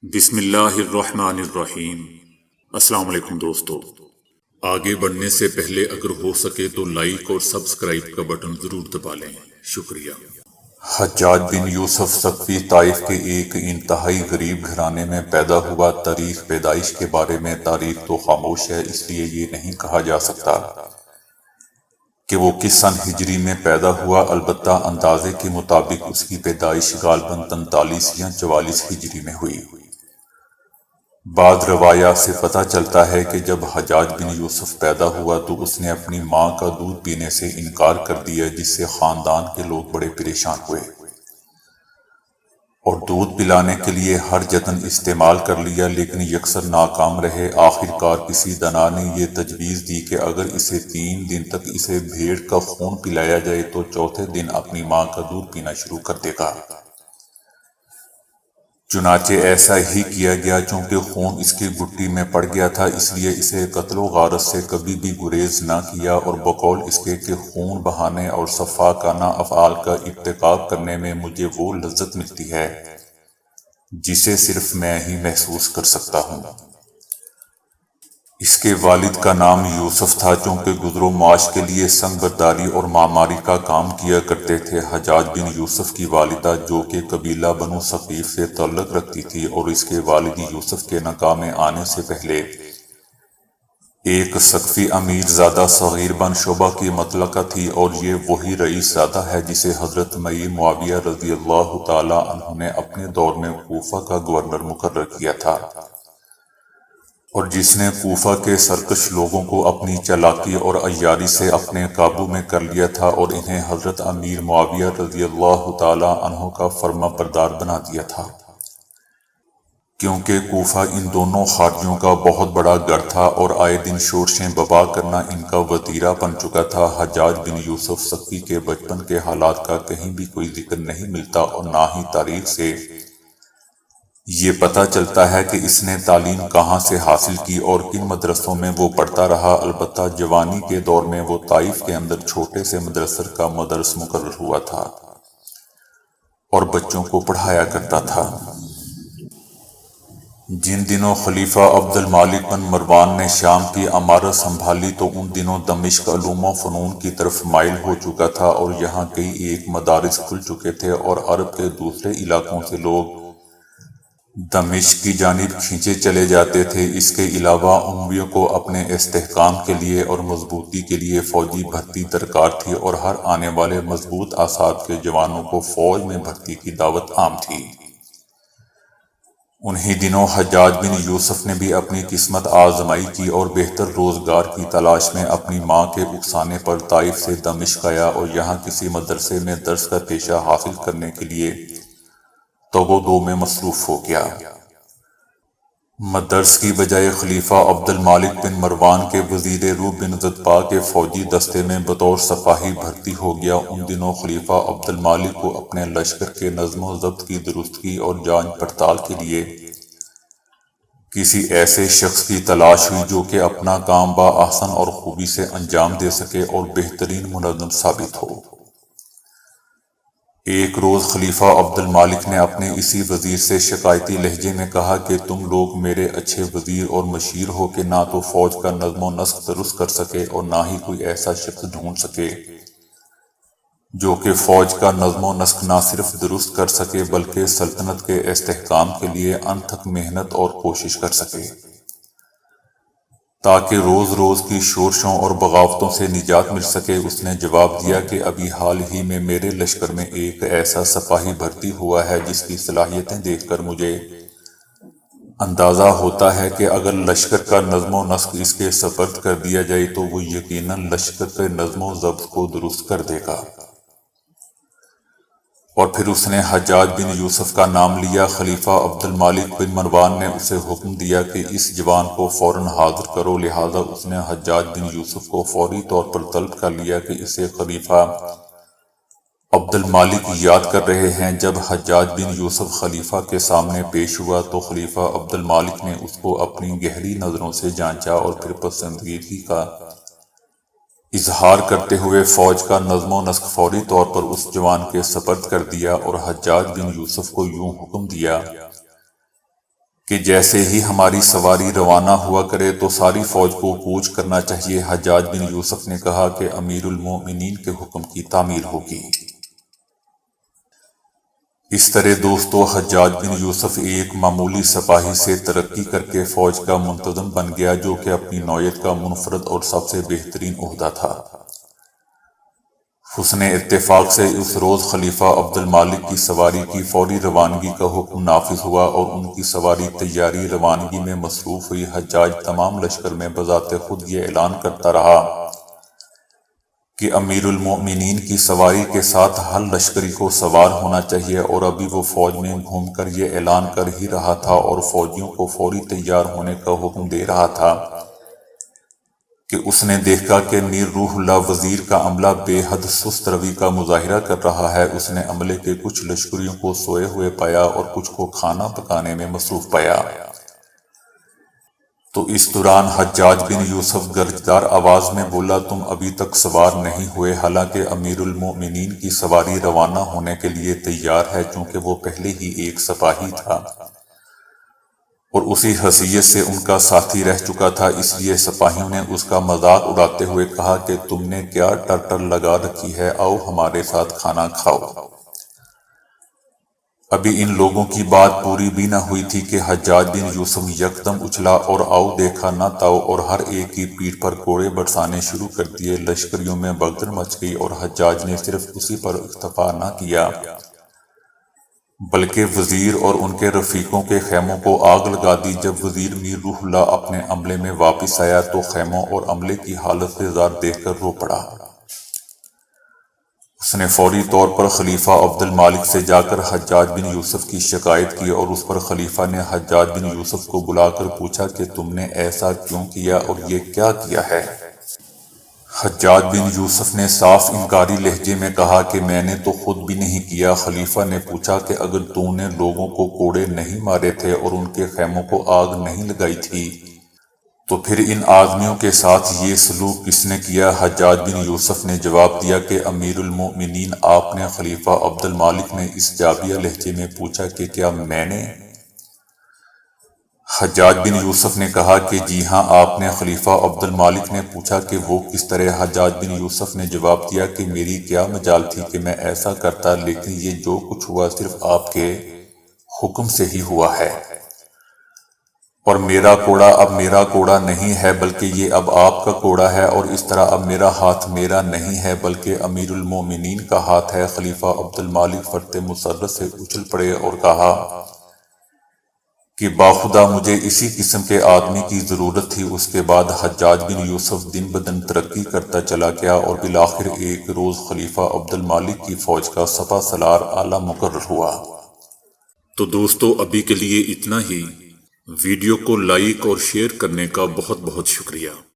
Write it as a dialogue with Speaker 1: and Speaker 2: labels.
Speaker 1: بسم اللہ الرحمن الرحیم۔ السلام علیکم دوستو، آگے بڑھنے سے پہلے اگر ہو سکے تو لائک اور سبسکرائب کا بٹن ضرور دبا لیں، شکریہ۔ حجاج بن یوسف ثقفی طائف کے ایک انتہائی غریب گھرانے میں پیدا ہوا۔ تاریخ پیدائش کے بارے میں تاریخ تو خاموش ہے، اس لیے یہ نہیں کہا جا سکتا کہ وہ کس سن ہجری میں پیدا ہوا، البتہ اندازے کے مطابق اس کی پیدائش غالباً 43 یا 44 ہجری میں ہوئی۔ بعض روایات سے پتہ چلتا ہے کہ جب حجاج بن یوسف پیدا ہوا تو اس نے اپنی ماں کا دودھ پینے سے انکار کر دیا، جس سے خاندان کے لوگ بڑے پریشان ہوئے اور دودھ پلانے کے لیے ہر جتن استعمال کر لیا، لیکن یکسر ناکام رہے۔ آخر کار کسی دانا نے یہ تجویز دی کہ اگر اسے 3 دن تک اسے بھیڑ کا خون پلایا جائے تو چوتھے دن اپنی ماں کا دودھ پینا شروع کر دے گا۔ چنانچہ ایسا ہی کیا گیا۔ چونکہ خون اس کی گھٹی میں پڑ گیا تھا، اس لیے اسے قتل و غارت سے کبھی بھی گریز نہ کیا، اور بقول اس کے کہ خون بہانے اور سفاکانہ افعال کا ارتکاب کرنے میں مجھے وہ لذت ملتی ہے جسے صرف میں ہی محسوس کر سکتا ہوں۔ اس کے والد کا نام یوسف تھا، چونکہ گزر و معاش کے لیے سنگ برداری اور معماری کا کام کیا کرتے تھے۔ حجاج بن یوسف کی والدہ، جو کہ قبیلہ بنو ثقیف سے تعلق رکھتی تھی، اور اس کے والد یوسف کے نکاح میں آنے سے پہلے ایک ثقفی امیر زادہ صغیر بن شعبہ کی مطلقہ تھی، اور یہ وہی رئیس زادہ ہے جسے حضرت مئی معاویہ رضی اللہ تعالی عنہ نے اپنے دور میں کوفہ کا گورنر مقرر کیا تھا، اور جس نے کوفہ کے سرکش لوگوں کو اپنی چالاکی اور عیاری سے اپنے قابو میں کر لیا تھا، اور انہیں حضرت امیر معاویہ رضی اللہ تعالی عنہ کا فرما بردار بنا دیا تھا، کیونکہ کوفہ ان دونوں خارجیوں کا بہت بڑا گڑھ تھا اور آئے دن شورشیں ببا کرنا ان کا وتیرہ بن چکا تھا۔ حجاج بن یوسف ثقفی کے بچپن کے حالات کا کہیں بھی کوئی ذکر نہیں ملتا، اور نہ ہی تاریخ سے یہ پتہ چلتا ہے کہ اس نے تعلیم کہاں سے حاصل کی اور کن مدرسوں میں وہ پڑھتا رہا۔ البتہ جوانی کے دور میں وہ طائف کے اندر چھوٹے سے مدرسے کا مدرس مقرر ہوا تھا اور بچوں کو پڑھایا کرتا تھا۔ جن دنوں خلیفہ عبد المالک بن مروان نے شام کی امارت سنبھالی تو ان دنوں دمشق علوم و فنون کی طرف مائل ہو چکا تھا، اور یہاں کئی ایک مدارس کھل چکے تھے، اور عرب کے دوسرے علاقوں سے لوگ دمشق کی جانب کھینچے چلے جاتے تھے۔ اس کے علاوہ امویوں کو اپنے استحکام کے لیے اور مضبوطی کے لیے فوجی بھرتی درکار تھی، اور ہر آنے والے مضبوط اعصاب کے جوانوں کو فوج میں بھرتی کی دعوت عام تھی۔ انہی دنوں حجاج بن یوسف نے بھی اپنی قسمت آزمائی کی اور بہتر روزگار کی تلاش میں اپنی ماں کے اکسانے پر طائف سے دمشق آیا، اور یہاں کسی مدرسے میں درس کا پیشہ حاصل کرنے کے لیے تگ-و-دو میں مصروف ہو گیا۔ مدرس کی بجائے خلیفہ عبد المالک بن مروان کے وزیر روح بن زدپا کے فوجی دستے میں بطور سپاہی بھرتی ہو گیا۔ ان دنوں خلیفہ عبد المالک کو اپنے لشکر کے نظم و ضبط کی درستگی اور جانچ پڑتال کے لیے کسی ایسے شخص کی تلاش ہوئی جو کہ اپنا کام بآحسن اور خوبی سے انجام دے سکے اور بہترین منظم ثابت ہو۔ ایک روز خلیفہ عبد المالک نے اپنے اسی وزیر سے شکایتی لہجے میں کہا کہ تم لوگ میرے اچھے وزیر اور مشیر ہو کہ نہ تو فوج کا نظم و نسق درست کر سکے اور نہ ہی کوئی ایسا شخص ڈھونڈ سکے جو کہ فوج کا نظم و نسق نہ صرف درست کر سکے بلکہ سلطنت کے استحکام کے لیے انتھک محنت اور کوشش کر سکے، تاکہ روز روز کی شورشوں اور بغاوتوں سے نجات مل سکے۔ اس نے جواب دیا کہ ابھی حال ہی میں میرے لشکر میں ایک ایسا سپاہی بھرتی ہوا ہے جس کی صلاحیتیں دیکھ کر مجھے اندازہ ہوتا ہے کہ اگر لشکر کا نظم و نسق اس کے سپرد کر دیا جائے تو وہ یقیناً لشکر کے نظم و ضبط کو درست کر دے گا۔ اور پھر اس نے حجاج بن یوسف کا نام لیا۔ خلیفہ عبد المالک بن مروان نے اسے حکم دیا کہ اس جوان کو فوراً حاضر کرو، لہذا اس نے حجاج بن یوسف کو فوری طور پر طلب کر لیا کہ اسے خلیفہ عبد المالک یاد کر رہے ہیں۔ جب حجاج بن یوسف خلیفہ کے سامنے پیش ہوا تو خلیفہ عبد المالک نے اس کو اپنی گہری نظروں سے جانچا اور پھر پسندیدگی کا اظہار کرتے ہوئے فوج کا نظم و نسق فوری طور پر اس جوان کے سپرد کر دیا، اور حجاج بن یوسف کو یوں حکم دیا کہ جیسے ہی ہماری سواری روانہ ہوا کرے تو ساری فوج کو کوچ کرنا چاہیے۔ حجاج بن یوسف نے کہا کہ امیر المومنین کے حکم کی تعمیل ہوگی۔ اس طرح دوستو حجاج بن یوسف ایک معمولی سپاہی سے ترقی کر کے فوج کا منتظم بن گیا، جو کہ اپنی نوعیت کا منفرد اور سب سے بہترین عہدہ تھا۔ حسن اتفاق سے اس روز خلیفہ عبد المالک کی سواری کی فوری روانگی کا حکم نافذ ہوا اور ان کی سواری تیاری روانگی میں مصروف ہوئی۔ حجاج تمام لشکر میں بذات خود یہ اعلان کرتا رہا کہ امیر المومنین کی سواری کے ساتھ ہر لشکری کو سوار ہونا چاہیے، اور ابھی وہ فوج میں گھوم کر یہ اعلان کر ہی رہا تھا اور فوجیوں کو فوری تیار ہونے کا حکم دے رہا تھا کہ اس نے دیکھا کہ میر روح اللہ وزیر کا عملہ بے حد سست روی کا مظاہرہ کر رہا ہے۔ اس نے عملے کے کچھ لشکریوں کو سوئے ہوئے پایا اور کچھ کو کھانا پکانے میں مصروف پایا۔ تو اس دوران حجاج بن یوسف گرجدار آواز میں بولا، تم ابھی تک سوار نہیں ہوئے، حالانکہ امیر المومنین کی سواری روانہ ہونے کے لیے تیار ہے۔ چونکہ وہ پہلے ہی ایک سپاہی تھا اور اسی حیثیت سے ان کا ساتھی رہ چکا تھا، اس لیے سپاہیوں نے اس کا مذاق اڑاتے ہوئے کہا کہ تم نے کیا ٹرٹر لگا رکھی ہے، آؤ ہمارے ساتھ کھانا کھاؤ۔ ابھی ان لوگوں کی بات پوری بھی نہ ہوئی تھی کہ حجاج بن یوسف یکدم اچھلا اور آؤ دیکھا نہ تاؤ، اور ہر ایک کی پیٹھ پر کوڑے برسانے شروع کر دیے۔ لشکریوں میں بھگدڑ مچ گئی اور حجاج نے صرف اسی پر اکتفا نہ کیا بلکہ وزیر اور ان کے رفیقوں کے خیموں کو آگ لگا دی۔ جب وزیر میر روح اللہ اپنے عملے میں واپس آیا تو خیموں اور عملے کی حالت بیزار دیکھ کر رو پڑا۔ اس نے فوری طور پر خلیفہ عبد المالک سے جا کر حجاج بن یوسف کی شکایت کی، اور اس پر خلیفہ نے حجاج بن یوسف کو بلا کر پوچھا کہ تم نے ایسا کیوں کیا اور یہ کیا کیا ہے؟ حجاج بن یوسف نے صاف انکاری لہجے میں کہا کہ میں نے تو خود بھی نہیں کیا۔ خلیفہ نے پوچھا کہ اگر تو نے لوگوں کو کوڑے نہیں مارے تھے اور ان کے خیموں کو آگ نہیں لگائی تھی تو پھر ان آدمیوں کے ساتھ یہ سلوک کس نے کیا؟ حجاج بن یوسف نے جواب دیا کہ امیر المومنین آپ نے۔ خلیفہ عبد المالک نے اس جابیہ لہجے میں پوچھا کہ کیا میں نے؟ حجاج بن یوسف نے کہا کہ جی ہاں آپ نے۔ خلیفہ عبد المالک نے پوچھا کہ وہ کس طرح؟ حجاج بن یوسف نے جواب دیا کہ میری کیا مجال تھی کہ میں ایسا کرتا، لیکن یہ جو کچھ ہوا صرف آپ کے حکم سے ہی ہوا ہے، اور میرا کوڑا اب میرا کوڑا نہیں ہے بلکہ یہ اب آپ کا کوڑا ہے، اور اس طرح اب میرا ہاتھ میرا نہیں ہے بلکہ امیر المومنین کا ہاتھ ہے۔ خلیفہ عبد المالک فرط مسرت سے اچھل پڑے اور کہا کہ باخدا مجھے اسی قسم کے آدمی کی ضرورت تھی۔ اس کے بعد حجاج بن یوسف دن بدن ترقی کرتا چلا گیا اور بالآخر ایک روز خلیفہ عبد المالک کی فوج کا سپہ سالار اعلیٰ مقرر ہوا۔ تو دوستو ابھی کے لیے اتنا ہی۔ ویڈیو کو لائک اور شیئر کرنے کا بہت بہت شکریہ۔